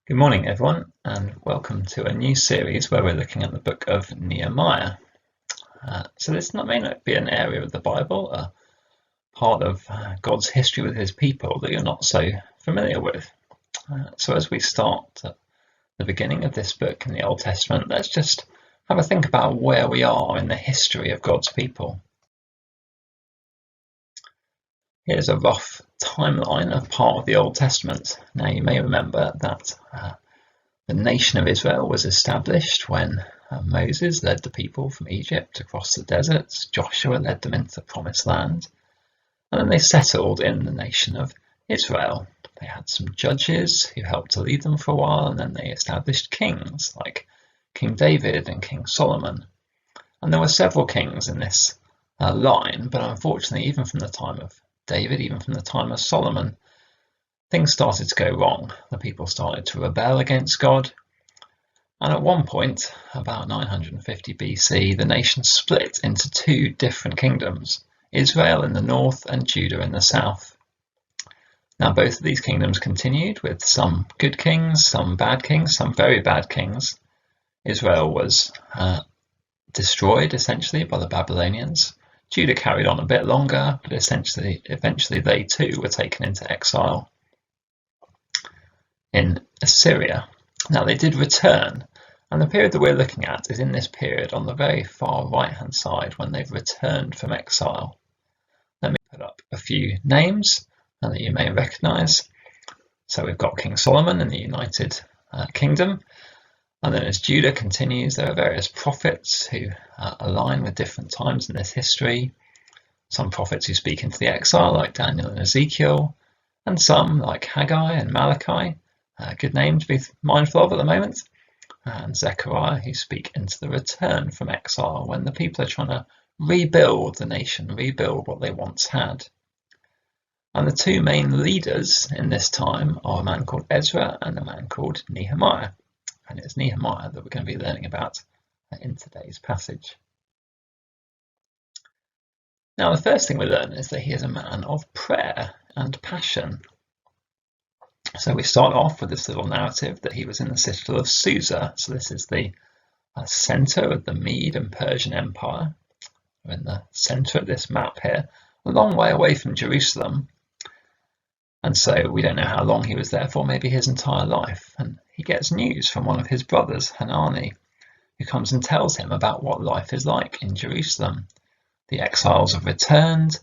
Good morning, everyone, and welcome to a new series where we're looking at the book of Nehemiah. So this may not be an area of the Bible, a part of God's history with his people that you're not so familiar with. So as we start at the beginning of this book in the Old Testament, let's just have a think about where we are in the history of God's people. Here's a rough timeline of part of the Old Testament. Now you may remember that the nation of Israel was established when Moses led the people from Egypt across the deserts. Joshua led them into the promised land. And then they settled in the nation of Israel. They had some judges who helped to lead them for a while, and then they established kings like King David and King Solomon. And there were several kings in this line, but unfortunately, even from the time of David, even from the time of Solomon, things started to go wrong. The people started to rebel against God. And at one point, about 950 BC, the nation split into two different kingdoms, Israel in the north and Judah in the south. Now, both of these kingdoms continued with some good kings, some bad kings, some very bad kings. Israel was destroyed essentially by the Babylonians. Judah carried on a bit longer, but eventually they too were taken into exile in Assyria. Now they did return, and the period that we're looking at is in this period on the very far right hand side when they've returned from exile. Let me put up a few names that you may recognise. So we've got King Solomon in the United Kingdom, and then as Judah continues, there are various prophets who align with different times in this history. Some prophets who speak into the exile like Daniel and Ezekiel, and some like Haggai and Malachi, good name to be mindful of at the moment, and Zechariah, who speak into the return from exile when the people are trying to rebuild the nation, rebuild what they once had. And the two main leaders in this time are a man called Ezra and a man called Nehemiah. And it's Nehemiah that we're going to be learning about in today's passage. Now, the first thing we learn is that he is a man of prayer and passion. So we start off with this little narrative that he was in the citadel of Susa. So this is the centre of the Mede and Persian Empire. We're in the centre of this map here, a long way away from Jerusalem. And so we don't know how long he was there for, maybe his entire life. And he gets news from one of his brothers, Hanani, who comes and tells him about what life is like in Jerusalem. The exiles have returned.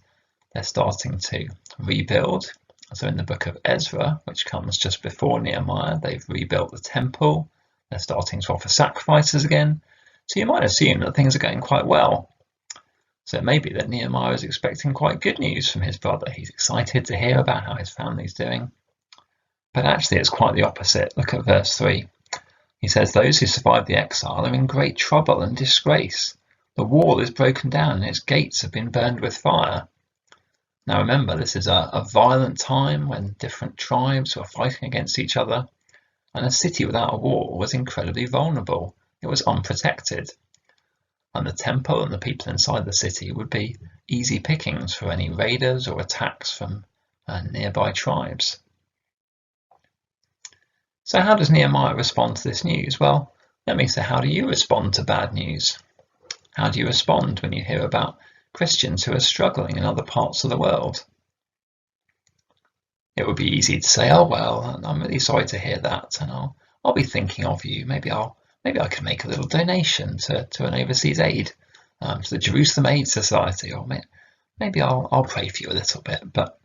They're starting to rebuild. So in the book of Ezra, which comes just before Nehemiah, they've rebuilt the temple. They're starting to offer sacrifices again. So you might assume that things are going quite well. So it may be that Nehemiah is expecting quite good news from his brother. He's excited to hear about how his family's doing. But actually it's quite the opposite. Look at verse 3. He says, "Those who survived the exile are in great trouble and disgrace. The wall is broken down and its gates have been burned with fire." Now remember, this is a violent time when different tribes were fighting against each other, and a city without a wall was incredibly vulnerable. It was unprotected. And the temple and the people inside the city would be easy pickings for any raiders or attacks from nearby tribes. So how does Nehemiah respond to this news? Well, let me say, how do you respond to bad news? How do you respond when you hear about Christians who are struggling in other parts of the world? It would be easy to say, "Oh well, I'm really sorry to hear that, and I'll be thinking of you. Maybe I can make a little donation to an overseas aid, to the Jerusalem Aid Society, or maybe I'll pray for you a little bit." But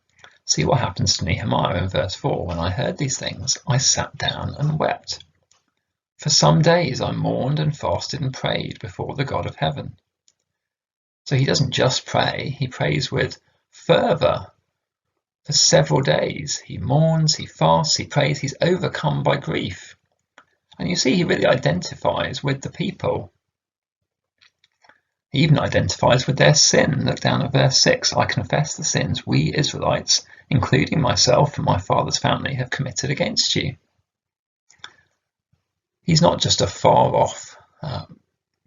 see what happens to Nehemiah in verse 4. "When I heard these things, I sat down and wept. For some days I mourned and fasted and prayed before the God of heaven." So he doesn't just pray, he prays with fervour. For several days he mourns, he fasts, he prays, he's overcome by grief. And you see, he really identifies with the people. He even identifies with their sin. Look down at verse 6. "I confess the sins we Israelites, including myself and my father's family, have committed against you." He's not just a far-off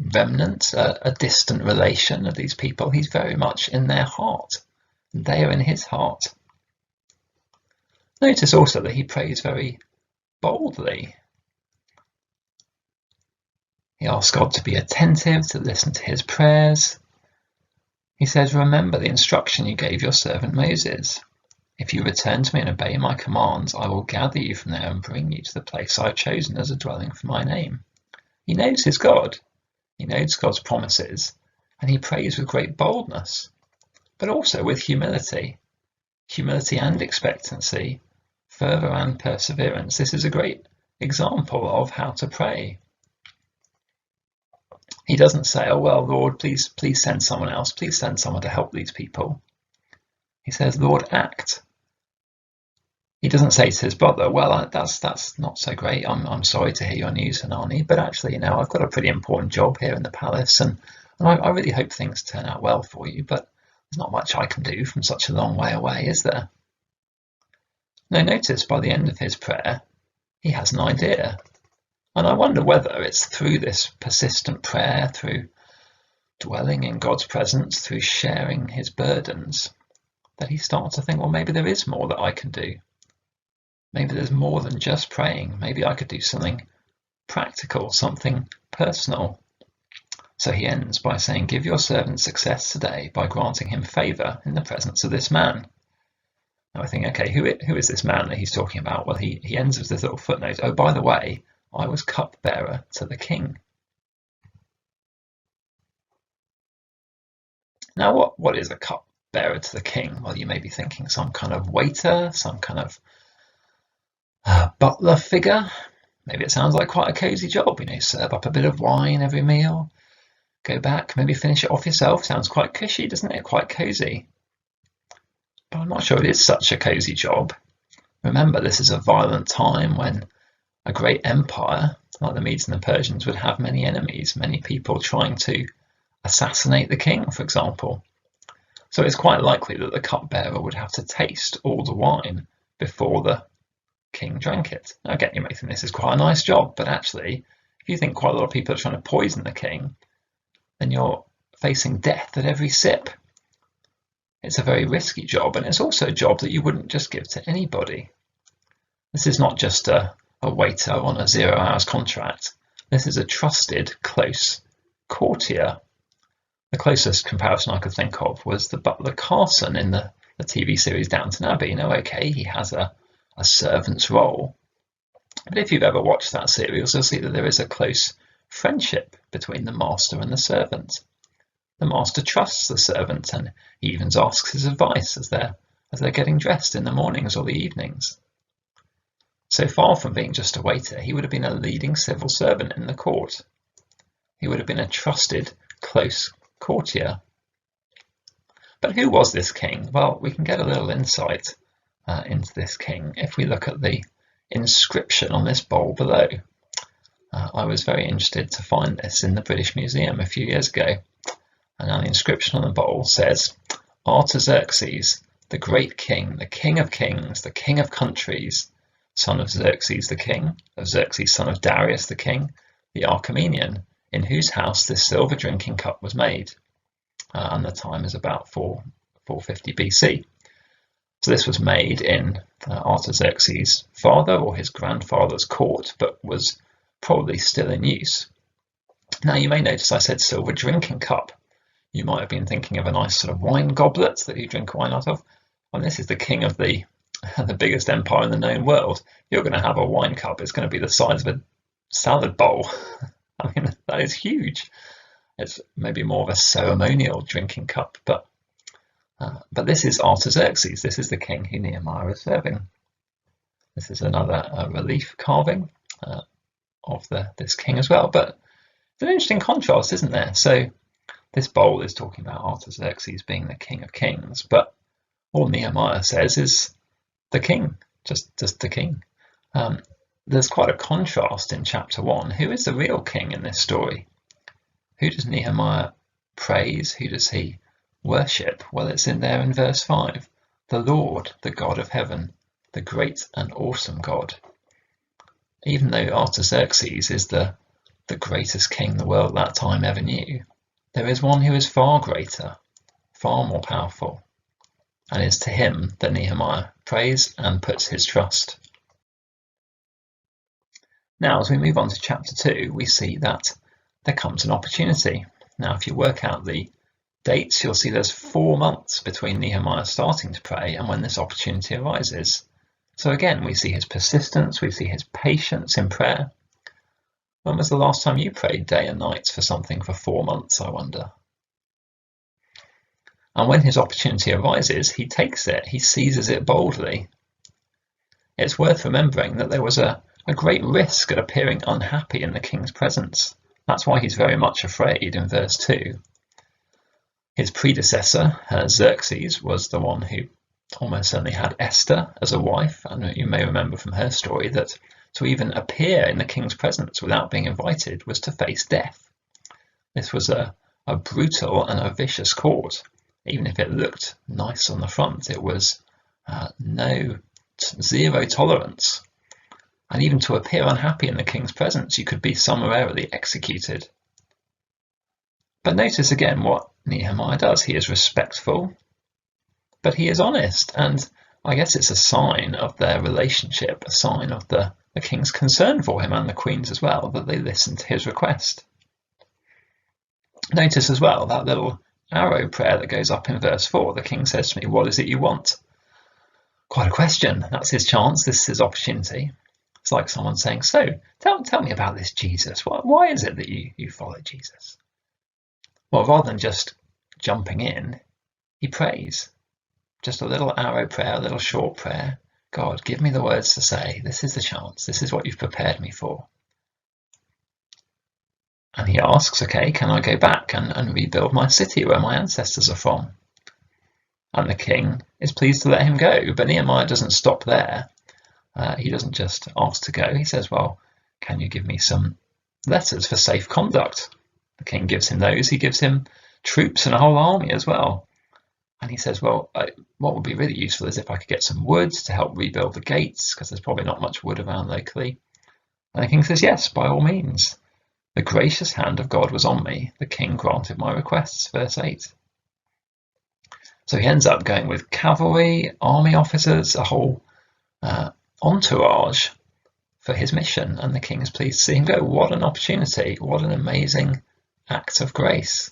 remnant, a distant relation of these people. He's very much in their heart. They are in his heart. Notice also that he prays very boldly. He asks God to be attentive, to listen to his prayers. He says, remember the instruction you gave your servant Moses. If you return to me and obey my commands, I will gather you from there and bring you to the place I have chosen as a dwelling for my name. He knows his God. He knows God's promises, and he prays with great boldness, but also with humility and expectancy, fervour and perseverance. This is a great example of how to pray. He doesn't say, oh, well, Lord, please send someone else. Please send someone to help these people. He says, Lord, act. He doesn't say to his brother, well, that's not so great. I'm sorry to hear your news, Hanani, but actually, I've got a pretty important job here in the palace, and I really hope things turn out well for you, but there's not much I can do from such a long way away, is there? No, notice by the end of his prayer, he has an idea. And I wonder whether it's through this persistent prayer, through dwelling in God's presence, through sharing his burdens, that he starts to think, well, maybe there is more that I can do. Maybe there's more than just praying. Maybe I could do something practical, something personal. So he ends by saying, give your servant success today by granting him favour in the presence of this man. Now I think, okay, who is this man that he's talking about? Well, he ends with this little footnote. Oh, by the way, I was cupbearer to the king. Now, what is a cupbearer to the king? Well, you may be thinking some kind of waiter, some kind of butler figure. Maybe it sounds like quite a cosy job, serve up a bit of wine every meal, go back, maybe finish it off yourself. Sounds quite cushy, doesn't it? Quite cozy. But I'm not sure it is such a cozy job. Remember, this is a violent time when a great empire, like the Medes and the Persians, would have many enemies, many people trying to assassinate the king, for example. So it's quite likely that the cupbearer would have to taste all the wine before the king drank it. Now, again, you may think this is quite a nice job, but actually, if you think quite a lot of people are trying to poison the king, then you're facing death at every sip. It's a very risky job, and it's also a job that you wouldn't just give to anybody. This is not just a waiter on a 0 hours contract. This is a trusted, close courtier. The closest comparison I could think of was the butler Carson in the TV series Downton Abbey. Okay, he has a servant's role, but if you've ever watched that series, you'll see that there is a close friendship between the master and the servant. The master trusts the servant, and he even asks his advice as they're getting dressed in the mornings or the evenings. So far from being just a waiter, he would have been a leading civil servant in the court. He would have been a trusted, close courtier. But who was this king? Well, we can get a little insight into this king if we look at the inscription on this bowl below. I was very interested to find this in the British Museum a few years ago. And now the inscription on the bowl says, Artaxerxes, the great king of kings, the king of countries, son of Xerxes the king, of Xerxes son of Darius the king, the Archemenian, in whose house this silver drinking cup was made. And the time is about 450 BC. So this was made in Artaxerxes' father or his grandfather's court, but was probably still in use. Now you may notice I said silver drinking cup. You might have been thinking of a nice sort of wine goblet that you drink wine out of. And this is the king of the biggest empire in the known world. You're going to have a wine cup. It's going to be the size of a salad bowl. I mean, that is huge. It's maybe more of a ceremonial drinking cup, but this is Artaxerxes. This is the king who Nehemiah is serving. This is another relief carving of this king as well. But it's an interesting contrast, isn't there? So this bowl is talking about Artaxerxes being the king of kings, but all Nehemiah says is the king, just the king. There's quite a contrast in chapter 1. Who is the real king in this story? Who does Nehemiah praise? Who does he worship? Well, it's in there in verse 5. The Lord, the God of heaven, the great and awesome God. Even though Artaxerxes is the greatest king the world at that time ever knew, there is one who is far greater, far more powerful, and it's to him that Nehemiah prays and puts his trust. Now, as we move on to chapter 2, we see that there comes an opportunity. Now, if you work out the dates, you'll see there's 4 months between Nehemiah starting to pray and when this opportunity arises. So again, we see his persistence, we see his patience in prayer. When was the last time you prayed day and night for something for 4 months, I wonder? And when his opportunity arises, he takes it, he seizes it boldly. It's worth remembering that there was a great risk at appearing unhappy in the king's presence. That's why he's very much afraid in verse 2. His predecessor, Xerxes, was the one who almost certainly had Esther as a wife, and you may remember from her story that to even appear in the king's presence without being invited was to face death. This was a brutal and a vicious court. Even if it looked nice on the front, it was zero tolerance. And even to appear unhappy in the king's presence, you could be summarily executed. But notice again what Nehemiah does. He is respectful, but he is honest. And I guess it's a sign of their relationship, a sign of the king's concern for him and the queen's as well, that they listen to his request. Notice as well that little arrow prayer that goes up in verse 4. The king says to me, "What is it you want?" Quite a question. That's his chance. This is his opportunity. It's like someone saying, "So, tell me about this Jesus. Why is it that you follow Jesus?" Well, rather than just jumping in, he prays. Just a little arrow prayer, a little short prayer. God, give me the words to say. This is the chance. This is what you've prepared me for. And he asks, okay, can I go back and rebuild my city where my ancestors are from? And the king is pleased to let him go. But Nehemiah doesn't stop there. He doesn't just ask to go. He says, well, can you give me some letters for safe conduct? The king gives him those. He gives him troops and a whole army as well. And he says, well, what would be really useful is if I could get some wood to help rebuild the gates, because there's probably not much wood around locally. And the king says, yes, by all means. The gracious hand of God was on me. The king granted my requests, verse 8. So he ends up going with cavalry, army officers, a whole entourage for his mission, and the king is pleased to see him go. What an opportunity, what an amazing act of grace.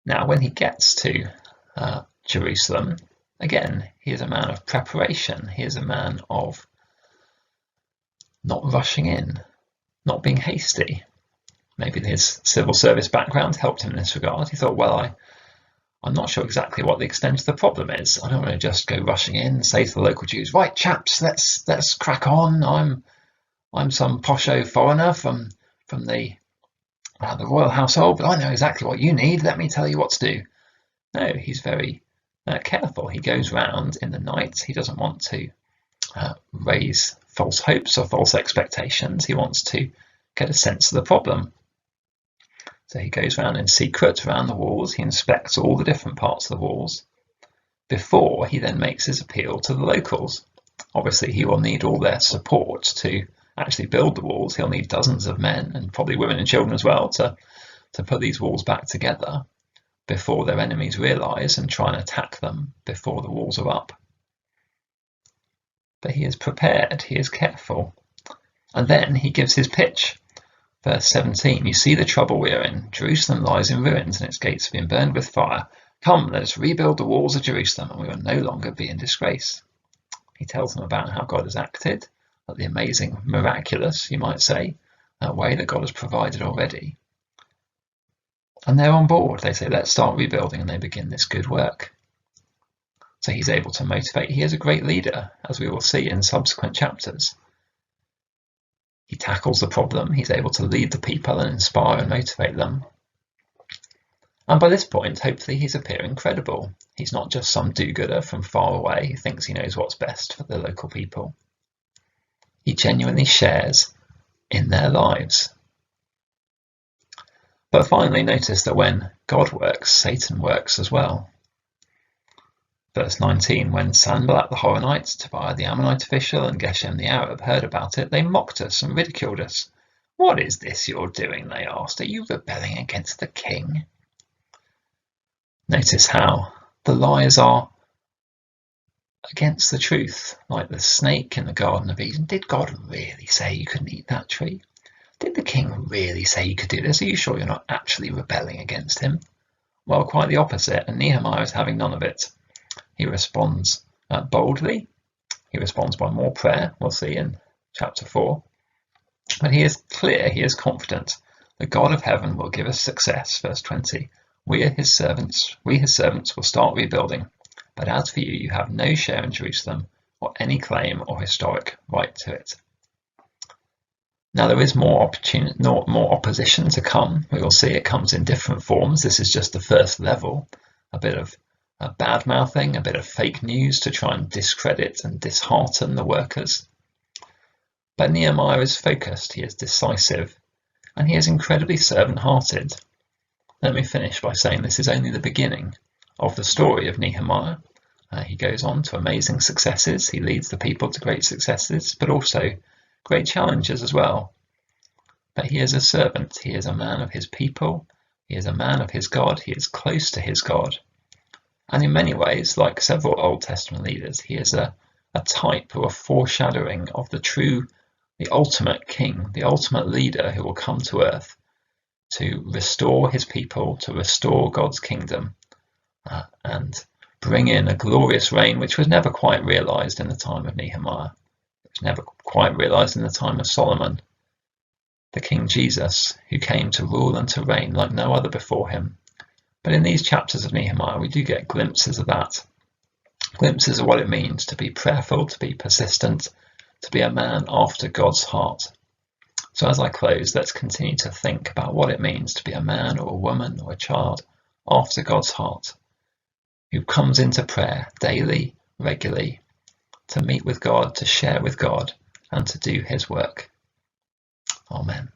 Now, when he gets to Jerusalem, again, he is a man of preparation. He is a man of not rushing in, not being hasty. Maybe his civil service background helped him in this regard. He thought, well, I'm not sure exactly what the extent of the problem is. I don't want to just go rushing in and say to the local Jews, right, chaps, let's crack on. I'm some posho foreigner from the royal household, but I know exactly what you need. Let me tell you what to do. No, he's very careful. He goes round in the night. He doesn't want to raise false hopes or false expectations. He wants to get a sense of the problem. So he goes around in secret around the walls. He inspects all the different parts of the walls before he then makes his appeal to the locals. Obviously, he will need all their support to actually build the walls. He'll need dozens of men and probably women and children as well to put these walls back together before their enemies realise and try and attack them before the walls are up. But he is prepared, he is careful. And then he gives his pitch. Verse 17, you see the trouble we are in. Jerusalem lies in ruins and its gates have been burned with fire. Come, let us rebuild the walls of Jerusalem and we will no longer be in disgrace. He tells them about how God has acted, the amazing, miraculous, you might say, way that God has provided already. And they're on board. They say, let's start rebuilding, and they begin this good work. So he's able to motivate. He is a great leader, as we will see in subsequent chapters. He tackles the problem. He's able to lead the people and inspire and motivate them. And by this point, hopefully, he's appearing credible. He's not just some do-gooder from far away who thinks he knows what's best for the local people. He genuinely shares in their lives. But finally, notice that when God works, Satan works as well. Verse 19, when Sanballat the Horonite, Tobiah the Ammonite official, and Geshem the Arab heard about it, they mocked us and ridiculed us. What is this you're doing, they asked. Are you rebelling against the king? Notice how The lies are against the truth, like the snake in the Garden of Eden. Did God really say you couldn't eat that tree? Did the king really say you could do this? Are you sure you're not actually rebelling against him? Well, quite the opposite, and Nehemiah is having none of it. He responds boldly. He responds by more prayer, we'll see in chapter 4. But he is clear, he is confident. The God of heaven will give us success, verse 20. We his servants will start rebuilding. But as for you, you have no share in Jerusalem, or any claim or historic right to it. Now there is more opposition to come. We will see it comes in different forms. This is just the first level. A bit of bad-mouthing, a bit of fake news to try and discredit and dishearten the workers. But Nehemiah is focused, he is decisive, and he is incredibly servant-hearted. Let me finish by saying this is only the beginning of the story of Nehemiah. He goes on to amazing successes. He leads the people to great successes, but also great challenges as well. But he is a servant. He is a man of his people. He is a man of his God. He is close to his God. And in many ways, like several Old Testament leaders, he is a type or a foreshadowing of the ultimate king, the ultimate leader who will come to earth to restore his people, to restore God's kingdom, and bring in a glorious reign which was never quite realized in the time of Nehemiah. It was never quite realized in the time of Solomon. The King Jesus, who came to rule and to reign like no other before him. But in these chapters of Nehemiah, we do get glimpses of that. Glimpses of what it means to be prayerful, to be persistent, to be a man after God's heart. So as I close, let's continue to think about what it means to be a man or a woman or a child after God's heart, who comes into prayer daily, regularly, to meet with God, to share with God, and to do his work. Amen.